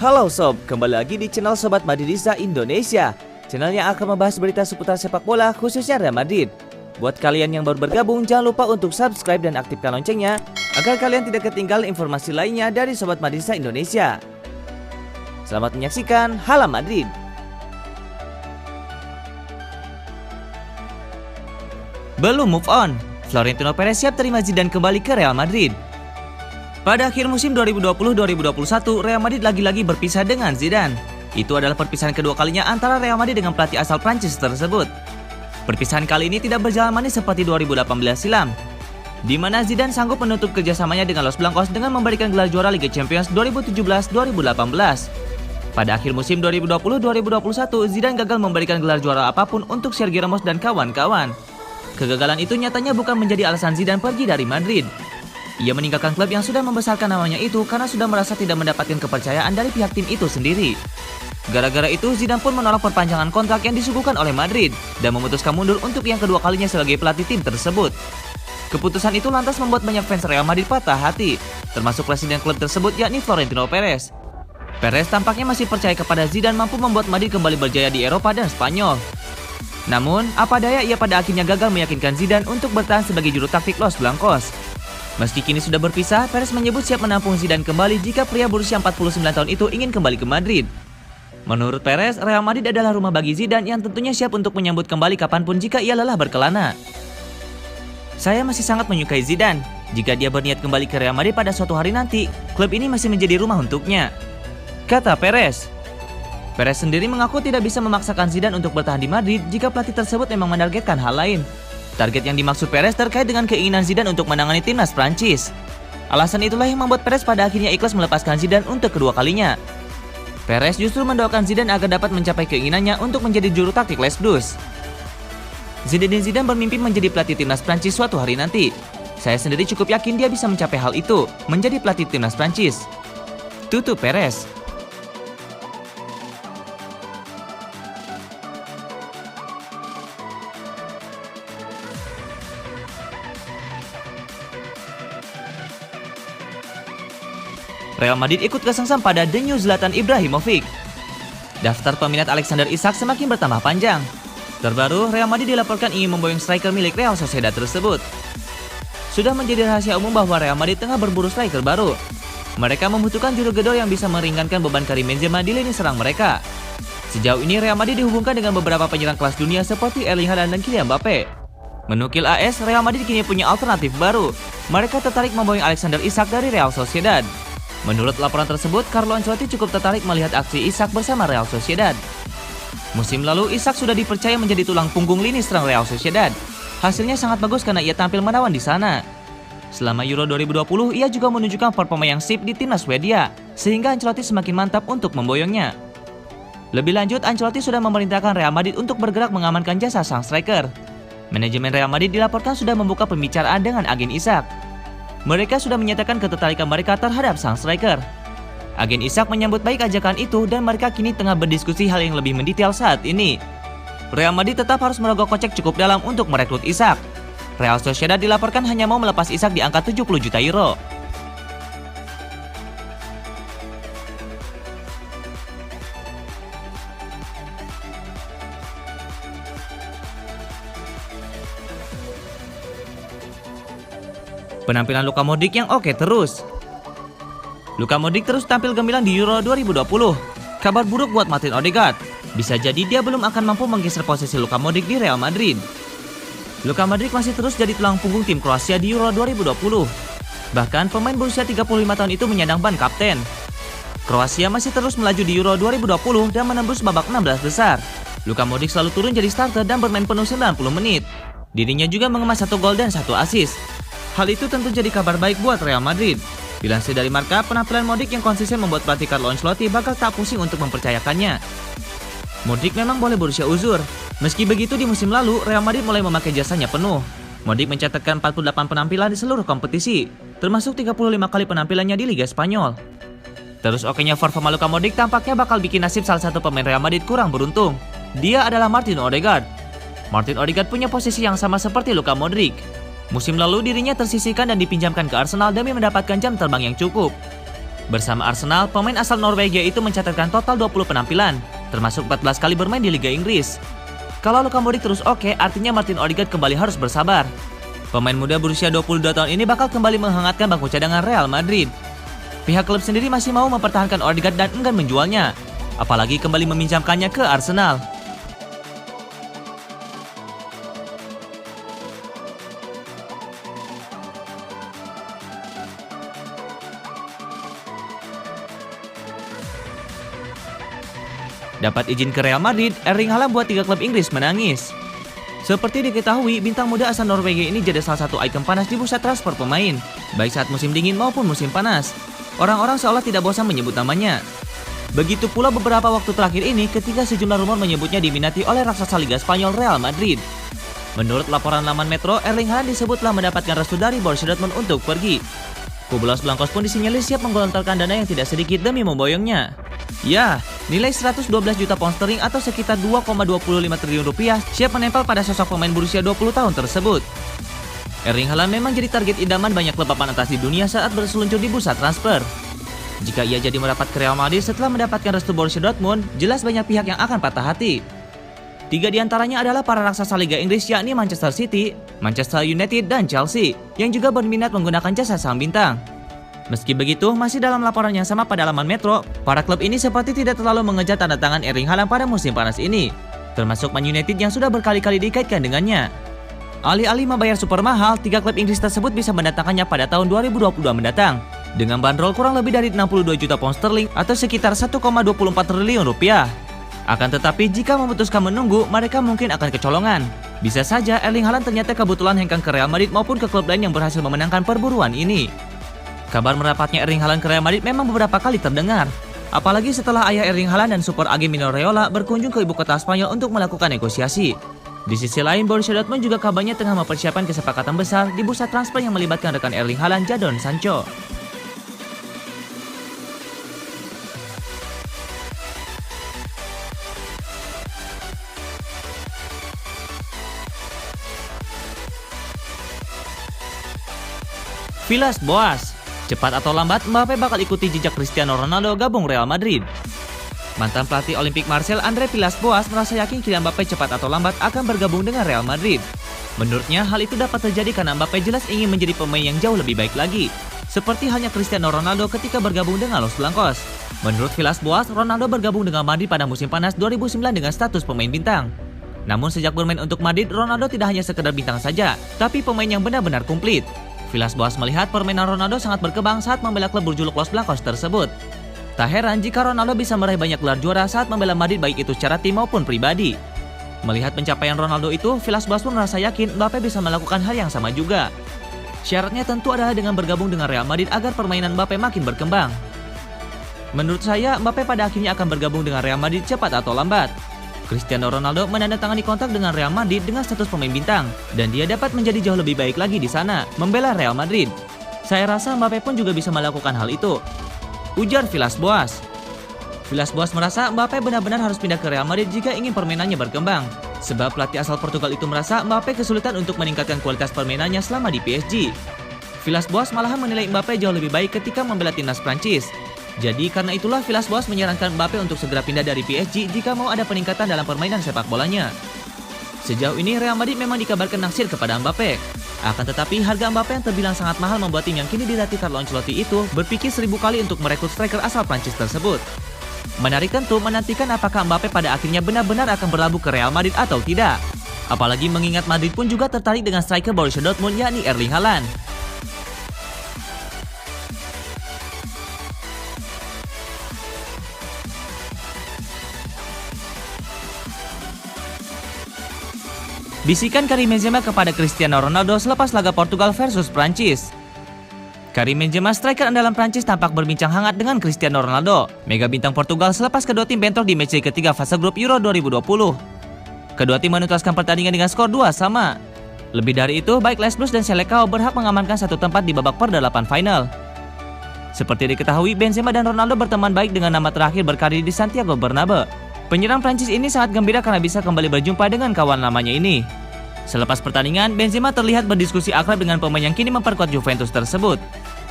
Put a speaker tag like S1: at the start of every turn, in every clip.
S1: Halo sob, kembali lagi di channel Sobat Madridista Indonesia. Channel yang akan membahas berita seputar sepak bola khususnya Real Madrid. Buat kalian yang baru bergabung, jangan lupa untuk subscribe dan aktifkan loncengnya agar kalian tidak ketinggalan informasi lainnya dari Sobat Madridista Indonesia. Selamat menyaksikan Hala Madrid. Belum move on, Florentino Perez siap terima Zidane kembali ke Real Madrid. Pada akhir musim 2020-2021, Real Madrid lagi-lagi berpisah dengan Zidane. Itu adalah perpisahan kedua kalinya antara Real Madrid dengan pelatih asal Prancis tersebut. Perpisahan kali ini tidak berjalan manis seperti 2018 silam, di mana Zidane sanggup menutup kerjasamanya dengan Los Blancos dengan memberikan gelar juara Liga Champions 2017-2018. Pada akhir musim 2020-2021, Zidane gagal memberikan gelar juara apapun untuk Sergio Ramos dan kawan-kawan. Kegagalan itu nyatanya bukan menjadi alasan Zidane pergi dari Madrid. Ia meninggalkan klub yang sudah membesarkan namanya itu karena sudah merasa tidak mendapatkan kepercayaan dari pihak tim itu sendiri. Gara-gara itu, Zidane pun menolak perpanjangan kontrak yang disuguhkan oleh Madrid dan memutuskan mundur untuk yang kedua kalinya sebagai pelatih tim tersebut. Keputusan itu lantas membuat banyak fans Real Madrid patah hati, termasuk presiden klub tersebut yakni Florentino Perez. Perez tampaknya masih percaya kepada Zidane mampu membuat Madrid kembali berjaya di Eropa dan Spanyol. Namun, apa daya ia pada akhirnya gagal meyakinkan Zidane untuk bertahan sebagai juru taktik Los Blancos. Meski kini sudah berpisah, Perez menyebut siap menampung Zidane kembali jika pria berusia 49 tahun itu ingin kembali ke Madrid. Menurut Perez, Real Madrid adalah rumah bagi Zidane yang tentunya siap untuk menyambut kembali kapanpun jika ia lelah berkelana. Saya masih sangat menyukai Zidane. Jika dia berniat kembali ke Real Madrid pada suatu hari nanti, klub ini masih menjadi rumah untuknya, kata Perez. Perez sendiri mengaku tidak bisa memaksakan Zidane untuk bertahan di Madrid jika pelatih tersebut memang menargetkan hal lain. Target yang dimaksud Perez terkait dengan keinginan Zidane untuk menangani timnas Prancis. Alasan itulah yang membuat Perez pada akhirnya ikhlas melepaskan Zidane untuk kedua kalinya. Perez justru mendoakan Zidane agar dapat mencapai keinginannya untuk menjadi juru taktik Les Bleus. Zinedine Zidane bermimpi menjadi pelatih timnas Prancis suatu hari nanti. Saya sendiri cukup yakin dia bisa mencapai hal itu, menjadi pelatih timnas Prancis, tutup Perez. Real Madrid ikut kesengsem pada The New Zlatan Ibrahimovic. Daftar peminat Alexander Isak semakin bertambah panjang. Terbaru, Real Madrid dilaporkan ingin memboyong striker milik Real Sociedad tersebut. Sudah menjadi rahasia umum bahwa Real Madrid tengah berburu striker baru. Mereka membutuhkan juru gedor yang bisa meringankan beban Karim Benzema di lini serang mereka. Sejauh ini Real Madrid dihubungkan dengan beberapa penyerang kelas dunia seperti Erling Haaland dan Kylian Mbappe. Menukil AS, Real Madrid kini punya alternatif baru. Mereka tertarik memboyong Alexander Isak dari Real Sociedad. Menurut laporan tersebut, Carlo Ancelotti cukup tertarik melihat aksi Isak bersama Real Sociedad. Musim lalu, Isak sudah dipercaya menjadi tulang punggung lini serang Real Sociedad. Hasilnya sangat bagus karena ia tampil menawan di sana. Selama Euro 2020, ia juga menunjukkan performa yang sip di timnas Swedia, sehingga Ancelotti semakin mantap untuk memboyongnya. Lebih lanjut, Ancelotti sudah memerintahkan Real Madrid untuk bergerak mengamankan jasa sang striker. Manajemen Real Madrid dilaporkan sudah membuka pembicaraan dengan agen Isak. Mereka sudah menyatakan ketertarikan mereka terhadap sang striker. Agen Isak menyambut baik ajakan itu dan mereka kini tengah berdiskusi hal yang lebih mendetail saat ini. Real Madrid tetap harus merogoh kocek cukup dalam untuk merekrut Isak. Real Sociedad dilaporkan hanya mau melepas Isak di angka 70 juta euro. Penampilan Luka Modric yang oke terus. Luka Modric terus tampil gemilang di Euro 2020. Kabar buruk buat Martin Odegaard. Bisa jadi dia belum akan mampu menggeser posisi Luka Modric di Real Madrid. Luka Modric masih terus jadi tulang punggung tim Kroasia di Euro 2020. Bahkan pemain berusia 35 tahun itu menyandang ban kapten. Kroasia masih terus melaju di Euro 2020 dan menembus babak 16 besar. Luka Modric selalu turun jadi starter dan bermain penuh 90 menit. Dirinya juga mengemas 1 gol dan 1 assist. Hal itu tentu jadi kabar baik buat Real Madrid. Dilansir dari Marca, penampilan Modric yang konsisten membuat pelatih Carlo Ancelotti bakal tak pusing untuk mempercayakannya. Modric memang boleh berusia uzur. Meski begitu, di musim lalu, Real Madrid mulai memakai jasanya penuh. Modric mencatatkan 48 penampilan di seluruh kompetisi, termasuk 35 kali penampilannya di Liga Spanyol. Terus okenya performa Luka Modric tampaknya bakal bikin nasib salah satu pemain Real Madrid kurang beruntung. Dia adalah Martin Odegaard. Martin Odegaard punya posisi yang sama seperti Luka Modric. Musim lalu dirinya tersisihkan dan dipinjamkan ke Arsenal demi mendapatkan jam terbang yang cukup. Bersama Arsenal, pemain asal Norwegia itu mencatatkan total 20 penampilan, termasuk 14 kali bermain di Liga Inggris. Kalau Luka Modric terus oke, artinya Martin Odegaard kembali harus bersabar. Pemain muda berusia 22 tahun ini bakal kembali menghangatkan bangku cadangan Real Madrid. Pihak klub sendiri masih mau mempertahankan Odegaard dan enggan menjualnya, apalagi kembali meminjamkannya ke Arsenal. Dapat izin ke Real Madrid, Erling Haaland buat 3 klub Inggris menangis. Seperti diketahui, bintang muda asal Norwegia ini jadi salah satu ikon panas di bursa transfer pemain, baik saat musim dingin maupun musim panas. Orang-orang seolah tidak bosan menyebut namanya. Begitu pula beberapa waktu terakhir ini ketika sejumlah rumor menyebutnya diminati oleh raksasa Liga Spanyol Real Madrid. Menurut laporan laman Metro, Erling Haaland disebut telah mendapatkan restu dari Borussia Dortmund untuk pergi. Kubu Los Blancos pun disinyalir siap menggelontorkan dana yang tidak sedikit demi memboyongnya. Ya, nilai 112 juta pound sterling atau sekitar 2,25 triliun rupiah siap menempel pada sosok pemain berusia 20 tahun tersebut. Erling Haaland memang jadi target idaman banyak klub papan atas di dunia saat berseluncur di bursa transfer. Jika ia jadi merapat ke Real Madrid setelah mendapatkan restu Borussia Dortmund, jelas banyak pihak yang akan patah hati. 3 diantaranya adalah para raksasa Liga Inggris yakni Manchester City, Manchester United, dan Chelsea yang juga berminat menggunakan jasa sang bintang. Meski begitu, masih dalam laporan yang sama pada laman Metro, para klub ini seperti tidak terlalu mengejar tanda tangan Erling Haaland pada musim panas ini, termasuk Man United yang sudah berkali-kali dikaitkan dengannya. Alih-alih membayar super mahal, 3 klub Inggris tersebut bisa mendatangkannya pada tahun 2022 mendatang, dengan bandrol kurang lebih dari 62 juta pound sterling atau sekitar 1,24 triliun rupiah. Akan tetapi jika memutuskan menunggu, mereka mungkin akan kecolongan. Bisa saja Erling Haaland ternyata kebetulan hengkang ke Real Madrid maupun ke klub lain yang berhasil memenangkan perburuan ini. Kabar merapatnya Erling Haaland ke Real Madrid memang beberapa kali terdengar. Apalagi setelah ayah Erling Haaland dan super agen Mino Raiola berkunjung ke ibu kota Spanyol untuk melakukan negosiasi. Di sisi lain, Borussia Dortmund juga kabarnya tengah mempersiapkan kesepakatan besar di bursa transfer yang melibatkan rekan Erling Haaland, Jadon Sancho. Villas-Boas, cepat atau lambat Mbappe bakal ikuti jejak Cristiano Ronaldo gabung Real Madrid. Mantan pelatih Olimpik Marseille André Villas-Boas merasa yakin Kylian Mbappe cepat atau lambat akan bergabung dengan Real Madrid. Menurutnya hal itu dapat terjadi karena Mbappe jelas ingin menjadi pemain yang jauh lebih baik lagi, seperti halnya Cristiano Ronaldo ketika bergabung dengan Los Blancos. Menurut Villas-Boas, Ronaldo bergabung dengan Madrid pada musim panas 2009 dengan status pemain bintang. Namun sejak bermain untuk Madrid, Ronaldo tidak hanya sekedar bintang saja, tapi pemain yang benar-benar komplit. Villas-Boas melihat permainan Ronaldo sangat berkembang saat membela klub berjuluk Los Blancos tersebut. Tak heran jika Ronaldo bisa meraih banyak gelar juara saat membela Madrid baik itu secara tim maupun pribadi. Melihat pencapaian Ronaldo itu, Villas-Boas pun merasa yakin Mbappe bisa melakukan hal yang sama juga. Syaratnya tentu adalah dengan bergabung dengan Real Madrid agar permainan Mbappe makin berkembang. Menurut saya, Mbappe pada akhirnya akan bergabung dengan Real Madrid cepat atau lambat. Cristiano Ronaldo menandatangani kontrak dengan Real Madrid dengan status pemain bintang, dan dia dapat menjadi jauh lebih baik lagi di sana, membela Real Madrid. Saya rasa Mbappe pun juga bisa melakukan hal itu, ujar Villas-Boas. Villas-Boas merasa Mbappe benar-benar harus pindah ke Real Madrid jika ingin permainannya berkembang, sebab pelatih asal Portugal itu merasa Mbappe kesulitan untuk meningkatkan kualitas permainannya selama di PSG. Villas-Boas malahan menilai Mbappe jauh lebih baik ketika membela timnas Prancis. Jadi karena itulah Villas-Boas menyarankan Mbappe untuk segera pindah dari PSG jika mau ada peningkatan dalam permainan sepak bolanya. Sejauh ini Real Madrid memang dikabarkan naksir kepada Mbappe. Akan tetapi harga Mbappe yang terbilang sangat mahal membuat tim yang kini dilatih Carlo Ancelotti itu berpikir 1000 kali untuk merekrut striker asal Prancis tersebut. Menarik tentu menantikan apakah Mbappe pada akhirnya benar-benar akan berlabuh ke Real Madrid atau tidak. Apalagi mengingat Madrid pun juga tertarik dengan striker Borussia Dortmund yakni Erling Haaland. Bisikan Karim Benzema kepada Cristiano Ronaldo selepas laga Portugal versus Prancis. Karim Benzema, striker andalan Prancis, tampak berbincang hangat dengan Cristiano Ronaldo, mega bintang Portugal, selepas kedua tim bentrok di match ketiga fase grup Euro 2020. Kedua tim menuntaskan pertandingan dengan skor 2-2. Lebih dari itu, baik Les Blues dan Selecao berhak mengamankan satu tempat di babak per-8 final. Seperti diketahui, Benzema dan Ronaldo berteman baik dengan nama terakhir berkarir di Santiago Bernabeu. Penyerang Prancis ini sangat gembira karena bisa kembali berjumpa dengan kawan lamanya ini. Selepas pertandingan, Benzema terlihat berdiskusi akrab dengan pemain yang kini memperkuat Juventus tersebut.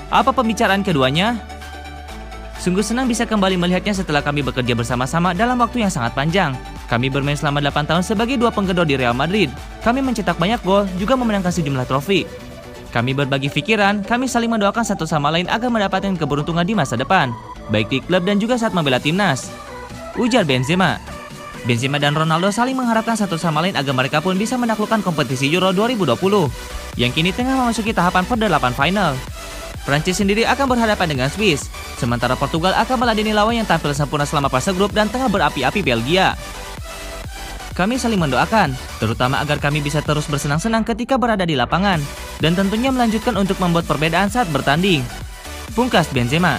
S1: Apa pembicaraan keduanya? Sungguh senang bisa kembali melihatnya setelah kami bekerja bersama-sama dalam waktu yang sangat panjang. Kami bermain selama 8 tahun sebagai dua penggedor di Real Madrid. Kami mencetak banyak gol, juga memenangkan sejumlah trofi. Kami berbagi pikiran, kami saling mendoakan satu sama lain agar mendapatkan keberuntungan di masa depan, baik di klub dan juga saat membela timnas. Ujar Benzema. Benzema dan Ronaldo saling mengharapkan satu sama lain agar mereka pun bisa menaklukkan kompetisi Euro 2020, yang kini tengah memasuki tahapan per-8 final. Prancis sendiri akan berhadapan dengan Swiss, sementara Portugal akan meladeni lawan yang tampil sempurna selama fase grup dan tengah berapi-api Belgia. Kami saling mendoakan, terutama agar kami bisa terus bersenang-senang ketika berada di lapangan, dan tentunya melanjutkan untuk membuat perbedaan saat bertanding. Pungkas Benzema.